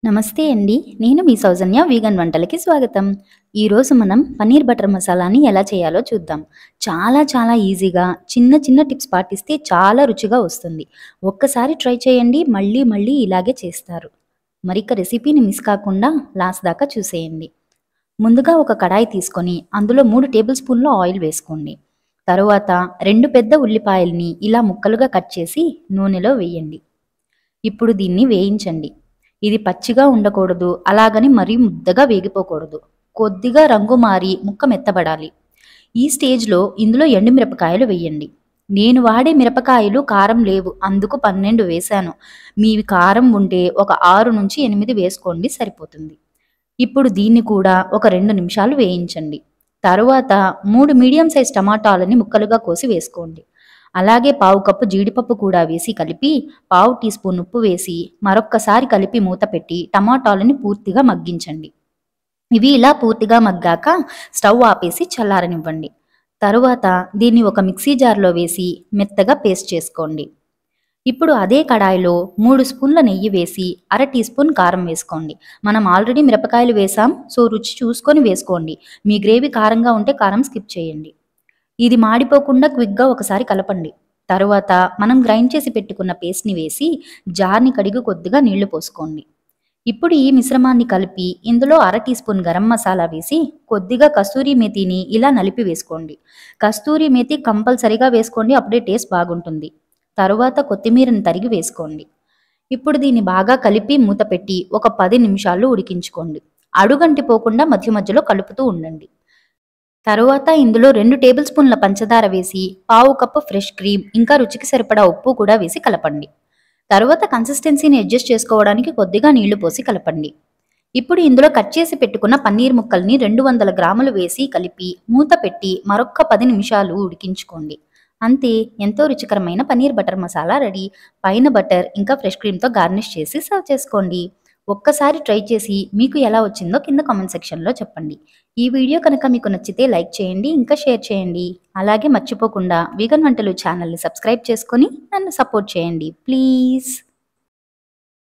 నమస్తే అండి. నేను మీ సౌజన్య వీగన్ వంటలకి స్వాగతం. ఈరోజు మనం పన్నీర్ బటర్ మసాలాని ఎలా చేయాలో చూద్దాం. చాలా ఈజీగా చిన్న చిన్న టిప్స్ పాటిస్తే చాలా రుచిగా వస్తుంది. ఒక్కసారి ట్రై చేయండి. మళ్ళీ మళ్ళీ ఇలాగే చేస్తారు. మరిక రెసిపీని మిస్ కాకుండా లాస్ట్ దాకా చూసేయండి. ముందుగా ఒక కడాయి తీసుకొని అందులో 3 టేబుల్ స్పూన్ల ఆయిల్ వేసుకోండి. తరువాత 2 పెద్ద ఉల్లిపాయల్ని ఇలా ముక్కలుగా కట్ చేసి నూనెలో వేయండి. ఇప్పుడు దీన్ని వేయించండి. ఇది పచ్చిగా ఉండకూడదు, అలాగని మరీ ముద్దగా వేగిపోకూడదు. కొద్దిగా రంగు మారి ముక్క మెత్తబడాలి. ఈ స్టేజ్లో ఇందులో ఎండుమిరపకాయలు వేయండి. నేను వాడే మిరపకాయలు కారం లేవు, అందుకు 12 వేశాను. మీవి కారం ఉంటే ఒక 6-8 వేసుకోండి, సరిపోతుంది. ఇప్పుడు దీన్ని కూడా ఒక 2 నిమిషాలు వేయించండి. తరువాత 3 మీడియం సైజ్ టమాటాలని ముక్కలుగా కోసి వేసుకోండి. అలాగే పావు కప్పు జీడిపప్పు కూడా వేసి కలిపి పావు టీ స్పూన్ ఉప్పు వేసి మరొక్కసారి కలిపి మూత పెట్టి టమాటాలని పూర్తిగా మగ్గించండి. ఇవి ఇలా పూర్తిగా మగ్గాక స్టవ్ ఆపేసి చల్లారనివ్వండి. తరువాత దీన్ని ఒక మిక్సీ జార్లో వేసి మెత్తగా పేస్ట్ చేసుకోండి. ఇప్పుడు అదే కడాయిలో 3 స్పూన్ల నెయ్యి వేసి అర టీ స్పూన్ కారం వేసుకోండి. మనం ఆల్రెడీ మిరపకాయలు వేసాం, సో రుచి చూసుకొని వేసుకోండి. మీ గ్రేవీ కారంగా ఉంటే కారం స్కిప్ చేయండి. ఇది మాడిపోకుండా క్విక్గా ఒకసారి కలపండి. తరువాత మనం గ్రైండ్ చేసి పెట్టుకున్న పేస్ట్ని వేసి జార్ని కడిగి కొద్దిగా నీళ్లు పోసుకోండి. ఇప్పుడు ఈ మిశ్రమాన్ని కలిపి ఇందులో అర టీ స్పూన్ గరం మసాలా వేసి కొద్దిగా కస్తూరి మేతిని ఇలా నలిపి వేసుకోండి. కస్తూరి మేతి కంపల్సరీగా వేసుకోండి, అప్పుడే టేస్ట్ బాగుంటుంది. తరువాత కొత్తిమీరని తరిగి వేసుకోండి. ఇప్పుడు దీన్ని బాగా కలిపి మూత పెట్టి ఒక 10 నిమిషాలు ఉడికించుకోండి. అడుగంటిపోకుండా మధ్య మధ్యలో కలుపుతూ ఉండండి. తరువాత ఇందులో 2 టేబుల్ స్పూన్ల పంచదార వేసి పావు కప్పు ఫ్రెష్ క్రీమ్ ఇంకా రుచికి సరిపడా ఉప్పు కూడా వేసి కలపండి. తరువాత కన్సిస్టెన్సీని అడ్జస్ట్ చేసుకోవడానికి కొద్దిగా నీళ్లు పోసి కలపండి. ఇప్పుడు ఇందులో కట్ చేసి పెట్టుకున్న పన్నీర్ ముక్కల్ని 200 గ్రాములు వేసి కలిపి మూత పెట్టి మరొక్క 10 నిమిషాలు ఉడికించుకోండి. అంతే, ఎంతో రుచికరమైన పన్నీర్ బటర్ మసాలా రెడీ. పైన బటర్ ఇంకా ఫ్రెష్ క్రీమ్తో గార్నిష్ చేసి సర్వ్ చేసుకోండి. ఒక్కసారి ట్రై చేసి మీకు ఎలా వచ్చిందో కింద కామెంట్ సెక్షన్లో చెప్పండి. ఈ వీడియో కనుక మీకు నచ్చితే లైక్ చేయండి, ఇంకా షేర్ చేయండి. అలాగే మర్చిపోకుండా వీగన్ వంటలు ఛానల్ని సబ్స్క్రైబ్ చేసుకొని నన్ను సపోర్ట్ చేయండి ప్లీజ్.